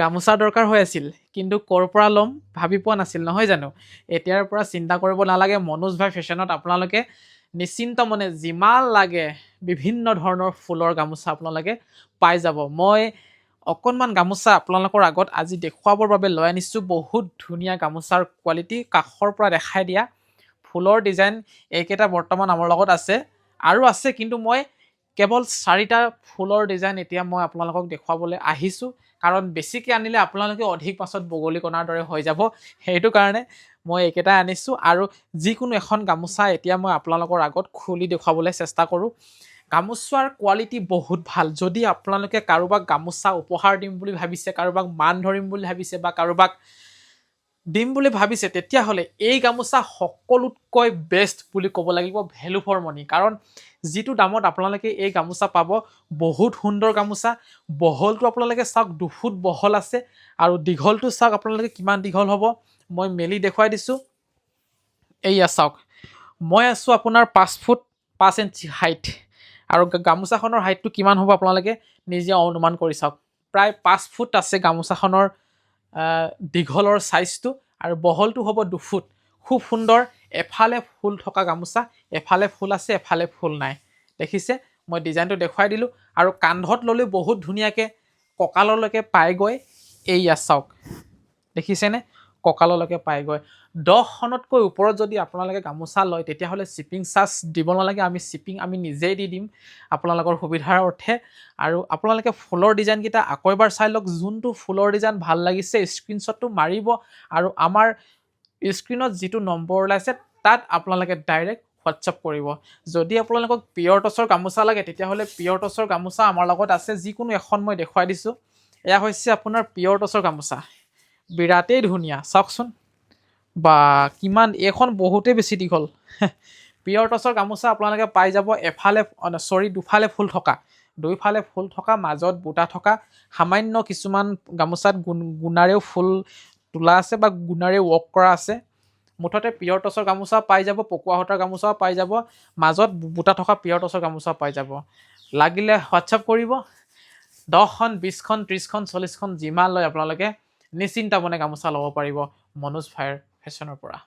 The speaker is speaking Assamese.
গামোচা দৰকাৰ হৈ আছিল, কিন্তু ক'ৰ পৰা ল'ম ভাবি পোৱা নাছিল, নহয় জানো? এতিয়াৰ পৰা চিন্তা কৰিব নালাগে। মনোজ ভাই ফেশ্বনত আপোনালোকে নিশ্চিন্ত মনে যিমান লাগে বিভিন্ন ধৰণৰ ফুলৰ গামোচা আপোনালোকে পাই যাব। মই অকণমান গামোচা আপোনালোকৰ আগত আজি দেখুৱাবৰ বাবে লৈ আনিছোঁ। বহুত ধুনীয়া গামোচাৰ কোৱালিটি, কাষৰ পৰা দেখাই দিয়া ফুলৰ ডিজাইন এইকেইটা বৰ্তমান আমাৰ লগত আছে, আৰু আছে, কিন্তু মই কেৱল 4টা ফুলৰ ডিজাইন এতিয়া মই আপোনালোকক দেখুৱাবলৈ আহিছোঁ। কাৰণ বেছিকৈ আনিলে আপোনালোকে অধিক পাছত বগলী কণাৰ দৰে হৈ যাব, সেইটো কাৰণে মই এইকেইটা আনিছোঁ। আৰু যিকোনো এখন গামোচা এতিয়া মই আপোনালোকৰ আগত খুলি দেখুৱাবলৈ চেষ্টা কৰোঁ। গামোচাৰ কোৱালিটি বহুত ভাল। যদি আপোনালোকে কাৰোবাক গামোচা উপহাৰ দিম বুলি ভাবিছে, কাৰোবাক মান ধৰিম বুলি ভাবিছে, বা কাৰোবাক দিম বুলি ভাবিছে, তেতিয়াহ'লে এই গামোচা সকলোতকৈ বেষ্ট বুলি ক'ব লাগিব, ভেলু ফৰ মনি। কাৰণ যিটো দামত আপোনালোকে এই গামোচা পাব, বহুত সুন্দৰ গামোচা। বহলটো আপোনালোকে চাওক, 2 ফুট বহল আছে, আৰু দীঘলটো চাওক আপোনালোকে কিমান দীঘল হ'ব। মই মেলি দেখুৱাই দিছোঁ। এইয়া চাওক, মই আছোঁ আপোনাৰ 5 ফুট 5 ইঞ্চি হাইট, আৰু গামোচাখনৰ হাইটটো কিমান হ'ব আপোনালোকে নিজে অনুমান কৰি চাওক। প্ৰায় 5 ফুট আছে গামোচাখনৰ দীঘলৰ চাইজটো, আৰু বহলটো হ'ব 2 ফুট। খুব সুন্দৰ। এফালে ফুল থকা গামোচা, এফালে ফুল আছে, এফালে ফুল নাই। দেখিছে? মই ডিজাইনটো দেখুৱাই দিলোঁ। আৰু কান্ধত ল'লেও বহুত ধুনীয়াকৈ কঁকাললৈকে পায়গৈ। এইয়া চাওক, দেখিছেনে? কঁকাললৈকে পায়গৈ। 10খনতকৈ ওপৰত যদি আপোনালোকে গামোচা লয়, তেতিয়াহ'লে শ্বিপিং চাৰ্জ দিব নালাগে। শ্বিপিং আমি নিজেই দি দিম আপোনালোকৰ সুবিধাৰ অৰ্থে। আৰু আপোনালোকে ফুলৰ ডিজাইনকেইটা আকৌ এবাৰ চাই লওক। যোনটো ফুলৰ ডিজাইন ভাল লাগিছে স্ক্ৰীনশ্বটটো মাৰিব, আৰু আমাৰ স্ক্ৰীনত যিটো নম্বৰ ওলাইছে তাত আপোনালোকে ডাইৰেক্ট হোৱাটছআপ কৰিব। যদি আপোনালোকক পিয়ৰ টচৰ গামোচা লাগে, তেতিয়াহ'লে পিয়ৰ টচৰ গামোচা আমাৰ লগত আছে। যিকোনো এখন মই দেখুৱাই দিছোঁ। এয়া হৈছে আপোনাৰ পিয়ৰ টচৰ গামোচা, বিৰাটেই ধুনীয়া। চাওকচোন, বা কিমান, এইখন বহুতেই বেছি দীঘল। পিয়ৰ টচৰ গামোচা আপোনালোকে পাই যাব। দুফালে ফুল থকা, দুইফালে ফুল থকা, মাজত বুটা থকা। সামান্য কিছুমান গামোচাত গুণাৰেও ফুল তোলা আছে, বা গুণাৰে ৱৰ্ক কৰা আছে। মুঠতে পিয়ৰ টচৰ গামোচা পাই যাব, পকোৱা সূতাৰ গামোচাও পাই যাব, মাজত বুটা থকা পিয়ৰ টচৰ গামোচা পাই যাব। লাগিলে হোৱাটছআপ কৰিব। 10খন 20খন 30খন 40খন যিমান লয় আপোনালোকে নিশ্চিন্ত মনে গামোচা ল'ব পাৰিব মনোজ ভাইৰ ফেশ্বনৰ পৰা।